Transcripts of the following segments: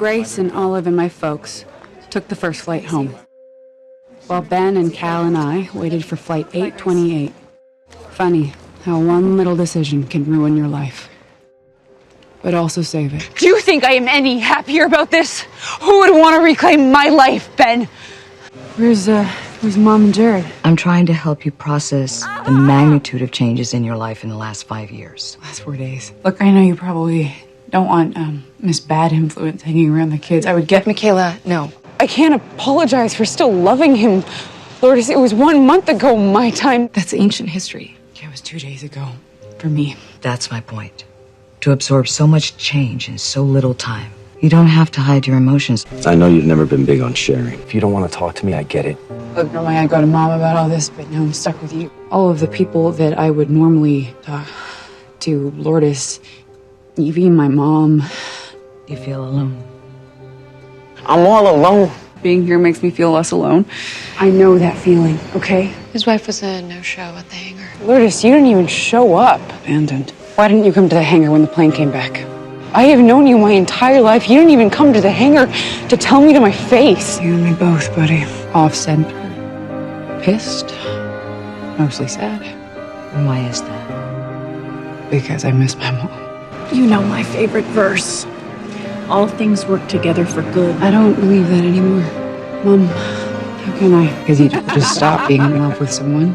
Grace and Olive and my folks took the first flight home, while Ben and Cal and I waited for flight 828. Funny how one little decision can ruin your life, but also save it. Do you think I am any happier about this? Who would want to reclaim my life, Ben? Where's Mom and Jared? I'm trying to help you process the magnitude of changes in your life in the last 5 years. Last 4 days. Look, I know you probably don't want Miss Bad Influence hanging around the kids. I would get... Michaela, no. I can't apologize for still loving him. Lord, it was 1 month ago, my time. That's ancient history. Yeah, it was 2 days ago. For me. That's my point. To absorb so much change in so little time. You don't have to hide your emotions. I know you've never been big on sharing. If you don't want to talk to me, I get it. Look, normally I'd go to Mom about all this, but now I'm stuck with you. All of the people that I would normally talk to, Lourdes, Evie, my mom. You feel alone. I'm all alone. Being here makes me feel less alone. I know that feeling, okay? His wife was a no-show at the hangar. Lourdes, you didn't even show up. Abandoned. Why didn't you come to the hangar when the plane came back? I have known you my entire life. You didn't even come to the hangar to tell me to my face. You and me both, buddy. Off-center. Pissed. Mostly sad. And why is that? Because I miss my mom. You know my favorite verse. All things work together for good. I don't believe that anymore. Mom, how can I? Because you just stopped being in love with someone.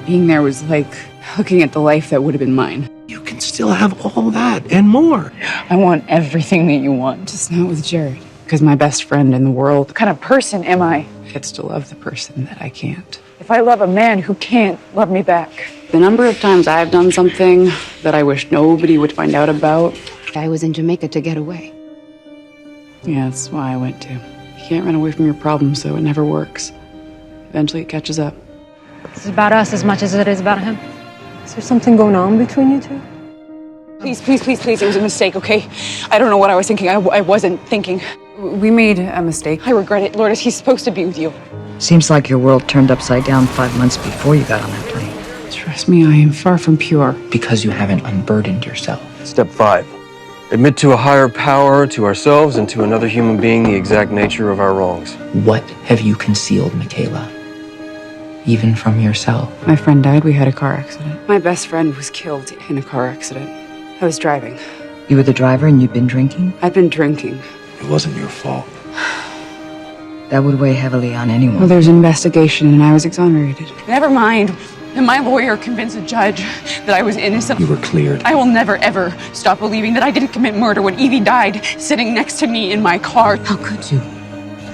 Being there was like looking at the life that would have been mine. You can still have all that and more. I want everything that you want. Just not with Jared. Because my best friend in the world What kind of person am I? gets to love the person that I can't. If I love a man who can't love me back. The number of times I've done something that I wish nobody would find out about. I was in Jamaica to get away. Yeah, that's why I went to. You can't run away from your problems, so it never works. Eventually it catches up. It's about us as much as it is about him. Is there something going on between you two? Please, please, please, please. It was a mistake, okay? I don't know what I was thinking. I wasn't thinking. We made a mistake. I regret it. Lourdes, he's supposed to be with you. Seems like your world turned upside down 5 months before you got on that plane. Trust me, I am far from pure. Because you haven't unburdened yourself. Step 5. Admit to a higher power, to ourselves, and to another human being the exact nature of our wrongs. What have you concealed, Michaela? Even from yourself? My friend died. We had a car accident. My best friend was killed in a car accident. I was driving. You were the driver and you'd been drinking? I'd been drinking. It wasn't your fault. That would weigh heavily on anyone. Well, there's an investigation and I was exonerated. Never mind. And my lawyer convinced a judge that I was innocent. You were cleared. I will never, ever stop believing that I didn't commit murder when Evie died sitting next to me in my car. How could you?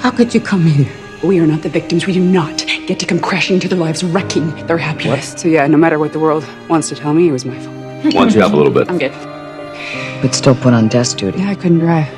How could you come here? We are not the victims. We do not get to come crashing into their lives, wrecking their happiness. So yeah, no matter what the world wants to tell me, it was my fault. Once you up a little bit. I'm good. But still put on desk duty. Yeah, I couldn't drive.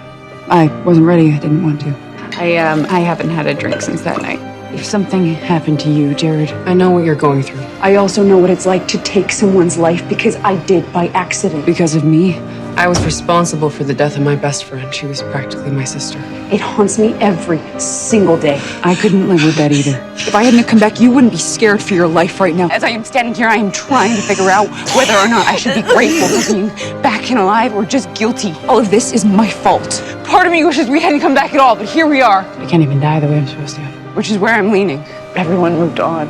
I wasn't ready. I didn't want to. I haven't had a drink since that night. If something happened to you, Jared, I know what you're going through. I also know what it's like to take someone's life because I did by accident. Because of me, I was responsible for the death of my best friend. She was practically my sister. It haunts me every single day. I couldn't live with that either. If I hadn't come back, you wouldn't be scared for your life right now. As I am standing here, I am trying to figure out whether or not I should be grateful for being back and alive or just guilty. All of this is my fault. Part of me wishes we hadn't come back at all, but here we are. I can't even die the way I'm supposed to. Which is where I'm leaning. Everyone moved on.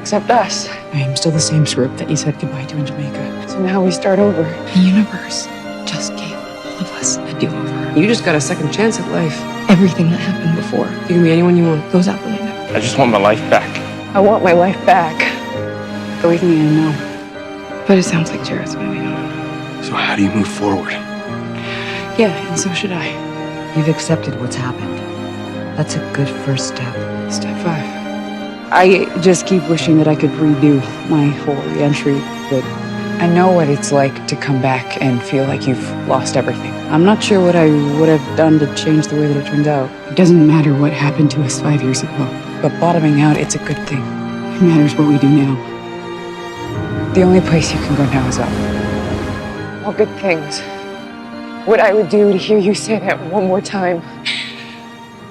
Except us. I am still the same script that you said goodbye to in Jamaica. So now we start over. The universe just gave all of us a do-over. You just got a second chance at life. Everything that happened before, you can be anyone you want, goes out the window. I just want my life back. I want my life back. Believe me, I know. But it sounds like Jared's moving on. So how do you move forward? Yeah, and so should I. You've accepted what's happened. That's a good first step. Step 5. I just keep wishing that I could redo my whole re-entry, but I know what it's like to come back and feel like you've lost everything. I'm not sure what I would have done to change the way that it turns out. It doesn't matter what happened to us 5 years ago, but bottoming out, it's a good thing. It matters what we do now. The only place you can go now is up. All good things. What I would do to hear you say that one more time.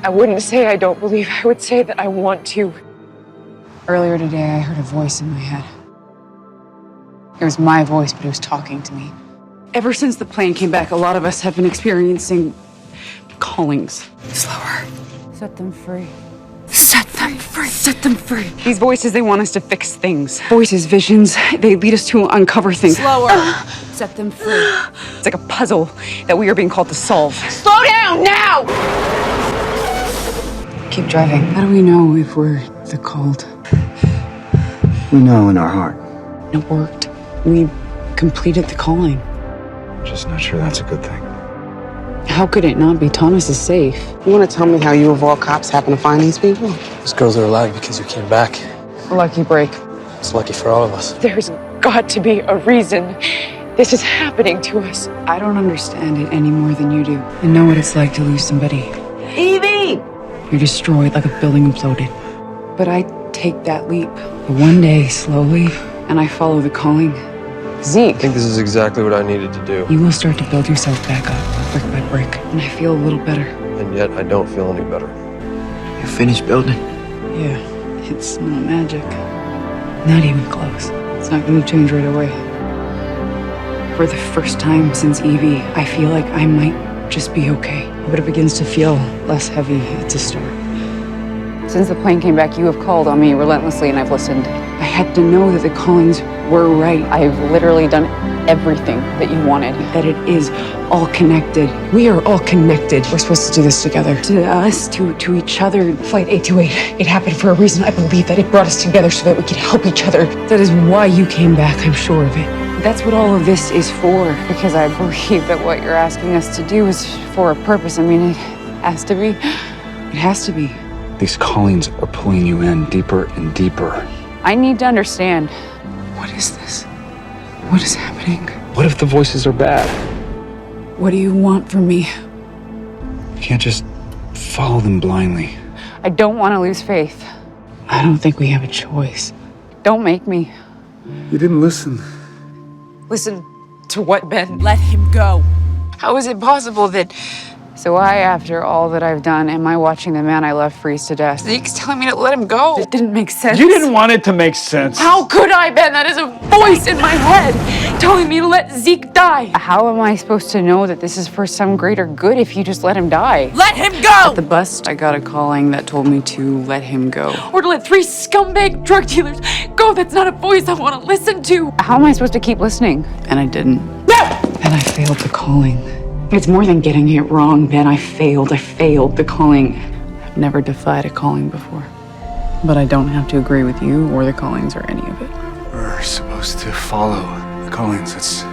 I wouldn't say I don't believe. I would say that I want to. Earlier today, I heard a voice in my head. It was my voice, but it was talking to me. Ever since the plane came back, a lot of us have been experiencing callings. Slower. Set them free. Set them free. Set them free. These voices, they want us to fix things. Voices, visions, they lead us to uncover things. Slower. Set them free. It's like a puzzle that we are being called to solve. Slow down now! Keep driving. How do we know if we're the called? We know in our heart. It worked. We completed the calling. Just not sure that's a good thing. How could it not be? Thomas is safe. You want to tell me how you of all cops happen to find these people? These girls are alive because you came back. Lucky break. It's lucky for all of us. There's got to be a reason this is happening to us. I don't understand it any more than you do. I know what it's like to lose somebody. Evie! You're destroyed like a building imploded. But I take that leap. One day, slowly, and I follow the calling. Zeke. I think this is exactly what I needed to do. You will start to build yourself back up, brick by brick. And I feel a little better. And yet I don't feel any better. You finished building? Yeah, it's not magic. Not even close. It's not gonna change right away. For the first time since Evie, I feel like I might just be okay. But it begins to feel less heavy. It's a start. Since the plane came back, you have called on me relentlessly, and I've listened. I had to know that the callings were right. I've literally done everything that you wanted. That it is all connected. We are all connected. We're supposed to do this together. To us, to each other. Flight 828. It happened for a reason. I believe that it brought us together so that we could help each other. That is why you came back, I'm sure of it. That's what all of this is for. Because I believe that what you're asking us to do is for a purpose. I mean, it has to be. It has to be. These callings are pulling you in deeper and deeper. I need to understand. What is this? What is happening? What if the voices are bad? What do you want from me? You can't just follow them blindly. I don't want to lose faith. I don't think we have a choice. Don't make me. You didn't listen. Listen to what, Ben? Let him go. How is it possible that... So why, after all that I've done, am I watching the man I love freeze to death? Zeke's telling me to let him go. It didn't make sense. You didn't want it to make sense. How could I, Ben? That is a voice in my head telling me to let Zeke die. How am I supposed to know that this is for some greater good if you just let him die? Let him go! At the bus, I got a calling that told me to let him go. Or to let 3 scumbag drug dealers go. That's not a voice I want to listen to. How am I supposed to keep listening? And I didn't. No! And I failed the calling. It's more than getting it wrong, Ben. I failed the calling. I've never defied a calling before. But I don't have to agree with you or the callings or any of it. We're supposed to follow the callings. That's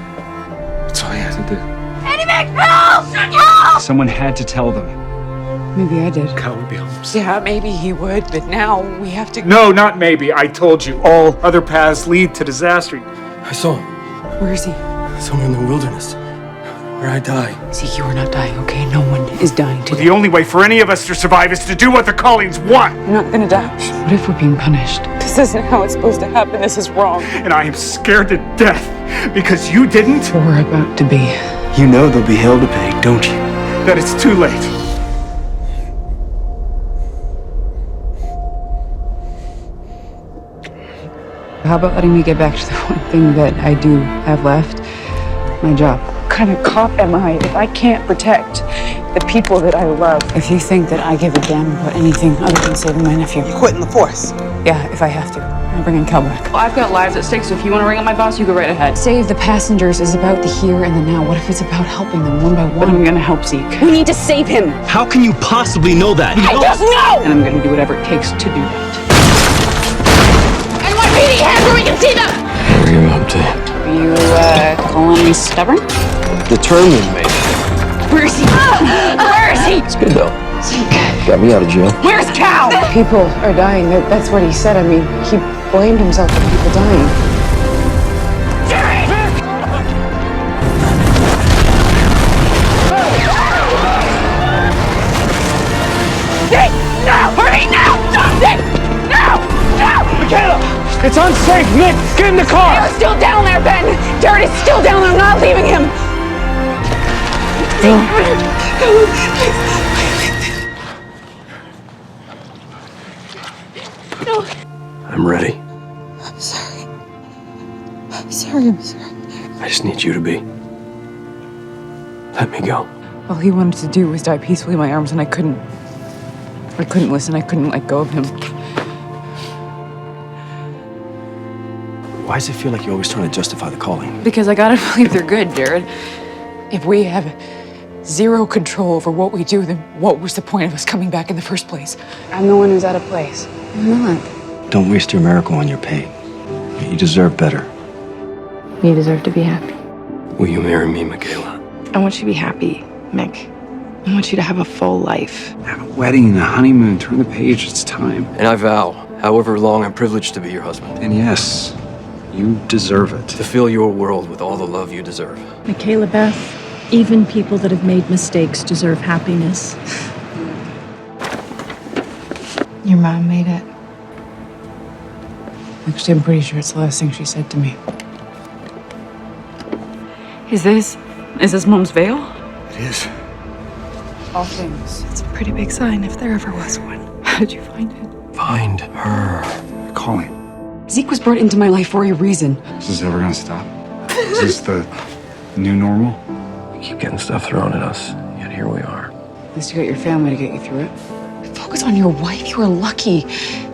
all you had to do. Anything! Help! Someone had to tell them. Maybe I did. Kyle would be home. Yeah, maybe he would, but now we have to... No, not maybe. I told you. All other paths lead to disaster. I saw him Where is he? somewhere in the wilderness, where I die. Zeke, you are not dying, okay? No one is dying today. The only way for any of us to survive is to do what the callings want. I'm not gonna die. What if we're being punished? This isn't how it's supposed to happen. This is wrong. And I am scared to death because you didn't. We're about to be. You know there'll be hell to pay, don't you? That it's too late. How about letting me get back to the one thing that I do have left? My job. What kind of cop am I if I can't protect the people that I love? If you think that I give a damn about anything other than saving my nephew. You quitting the force? Yeah, if I have to. I'm bringing Cal back. Well, I've got lives at stake, so if you want to ring up my boss, you go right ahead. Save the passengers is about the here and the now. What if it's about helping them one by one? But I'm gonna help Zeke. We need to save him. How can you possibly know that? I just know! And I'm gonna do whatever it takes to do that. NYPD, hands where we can see them! What are you up to? Are you, calling me stubborn? Determined, maybe. Where is he? Where is he? It's good, though. Zeke. Got me out of jail. Where's Cal? People are dying. That's what he said. I mean, he blamed himself for people dying. Nick! No! Hurry now! Nick! No! No! Michaela! It's unsafe, Nick! Get in the car! They're still down there, Ben! Jared is still down there. I'm not leaving him! No. I'm ready. I'm sorry. I'm sorry. I just need you to be. Let me go. All he wanted to do was die peacefully in my arms, and I couldn't listen. I couldn't let go of him. Why does it feel like you're always trying to justify the calling? Because I gotta believe they're good, Jared. If we have zero control over what we do, then what was the point of us coming back in the first place? I'm the one who's out of place. I'm not. Don't waste your miracle on your pain. You deserve better. You deserve to be happy. Will you marry me, Michaela? I want you to be happy, Mick. I want you to have a full life. Have a wedding and a honeymoon. Turn the page. It's time. And I vow, however long I'm privileged to be your husband, And yes, you deserve it. to fill your world with all the love you deserve. Michaela Beth, even people that have made mistakes deserve happiness. Your mom made it. Actually, I'm pretty sure it's the last thing she said to me. Is this Mom's veil? It is. All things. It's a pretty big sign if there ever was one. How did you find it? Find her. Calling. Zeke was brought into my life for a reason. Is this ever gonna stop? Is this the new normal? We keep getting stuff thrown at us, yet here we are. At least you got your family to get you through it. Focus on your wife. You are lucky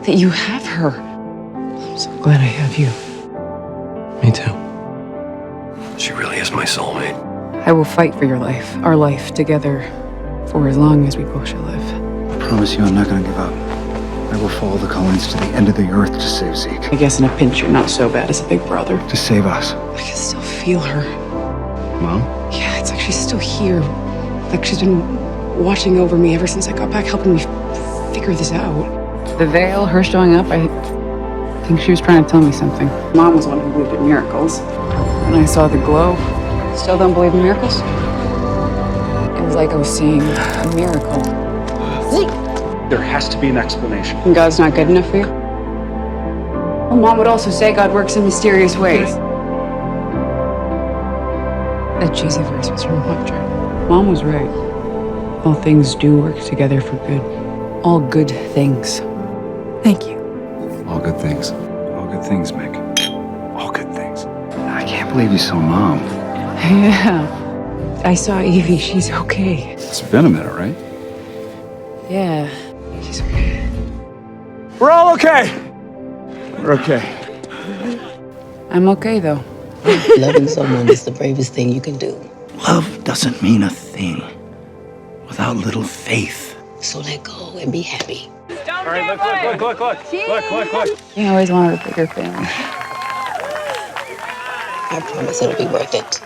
that you have her. I'm so glad I have you. Me too. She really is my soulmate. I will fight for your life, our life together, for as long as we both shall live. I promise you I'm not gonna give up. I will follow the Cullens to the end of the earth to save Zeke. I guess in a pinch, you're not so bad as a big brother. To save us. I can still feel her. Mom? Yeah, it's like she's still here. Like she's been watching over me ever since I got back, helping me figure this out. The veil, her showing up, I think she was trying to tell me something. Mom was one who believed in miracles. When I saw the glow, still don't believe in miracles? It was like I was seeing a miracle. There has to be an explanation. And God's not good enough for you? Well, Mom would also say God works in mysterious ways. That cheesy verse was from Hunter. Mom was right. All things do work together for good. All good things. Thank you. All good things. All good things, Mick. All good things. I can't believe you saw Mom. Yeah. I saw Evie. She's okay. It's been a minute, right? Yeah. She's okay. We're all okay. We're okay. I'm okay, though. Loving someone is the bravest thing you can do. Love doesn't mean a thing without little faith. So let go and be happy. All right, look. You always wanted a bigger family. I promise it'll be worth it.